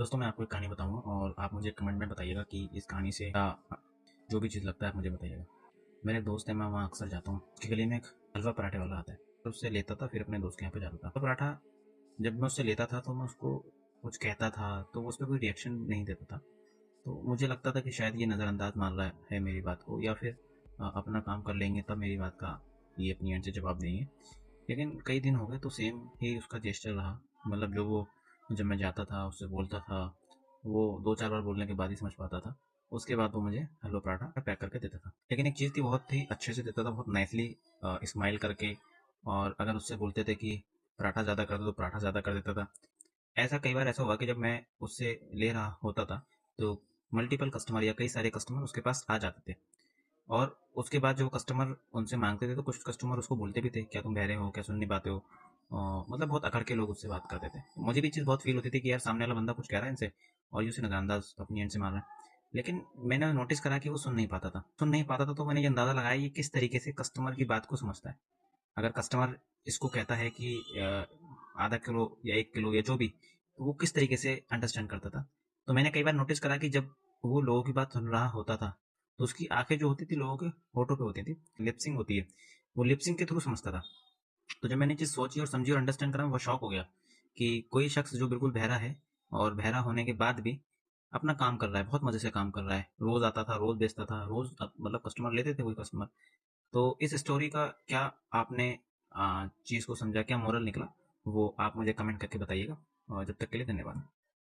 दोस्तों मैं आपको एक कहानी बताऊंगा और आप मुझे कमेंट में बताइएगा कि इस कहानी से जो भी चीज़ लगता है आप मुझे बताइएगा। मेरे एक दोस्त है, मैं वहाँ अक्सर जाता हूँ। उसकी गली में एक हलवा पराठे वाला आता है, तो उससे लेता था, फिर अपने दोस्त के यहाँ पे जाता था। तो पराठा जब मैं उससे लेता था तो मैं उसको कुछ कहता था तो वो उस पर कोई रिएक्शन नहीं देता था। तो मुझे लगता था कि शायद ये नज़रअंदाज मान रहा है मेरी बात को, या फिर अपना काम कर लेंगे तब मेरी बात का ये अपनी एंड से जवाब देंगे। लेकिन कई दिन हो गए तो सेम ही उसका जेस्चर रहा। मतलब जो वो जब मैं जाता था उससे बोलता था, वो 2-4 बार बोलने के बाद ही समझ पाता था। उसके बाद वो मुझे हलवा पराठा पैक करके देता था। लेकिन एक चीज़ थी, बहुत ही अच्छे से देता था, बहुत नाइसली स्माइल करके। और अगर उससे बोलते थे कि पराठा ज़्यादा कर दो तो पराठा ज़्यादा कर देता था। ऐसा कई बार ऐसा हुआ कि जब मैं उससे ले रहा होता था तो मल्टीपल कस्टमर या कई सारे कस्टमर उसके पास आ जाते थे। और उसके बाद जो कस्टमर उनसे मांगते थे तो कुछ कस्टमर उसको बोलते भी थे, क्या तुम बहरे हो, क्या सुन नहीं पाते हो। मतलब बहुत अकड़ के लोग उससे बात करते थे। मुझे भी चीज़ बहुत फील होती थी कि यार सामने वाला बंदा कुछ कह रहा है इनसे और ये उसे नज़रअंदाज अपनी एंड से मार रहा है। लेकिन मैंने नोटिस करा कि वो सुन नहीं पाता था। तो मैंने ये अंदाज़ा लगाया ये किस तरीके से कस्टमर की बात को समझता है। अगर कस्टमर इसको कहता है कि आधा किलो या 1 किलो या जो भी, तो वो किस तरीके से अंडरस्टैंड करता था। तो मैंने कई बार नोटिस करा कि जब वो लोगों की बात सुन रहा होता था तो उसकी आंखें जो होती थी लोगों के होठों पे होती थी, लिपसिंग होती है, वो लिपसिंग के थ्रू समझता था। तो जब मैंने चीज़ सोची और समझी और अंडरस्टैंड करा, मैं बहुत शॉक हो गया कि कोई शख्स जो बिल्कुल बहरा है और बहरा होने के बाद भी अपना काम कर रहा है, बहुत मजे से काम कर रहा है। रोज आता था, रोज बेचता था, रोज मतलब कस्टमर लेते थे वही कस्टमर। तो इस स्टोरी का क्या आपने चीज़ को समझा, क्या मोरल निकला, वो आप मुझे कमेंट करके बताइएगा। और जब तक के लिए धन्यवाद।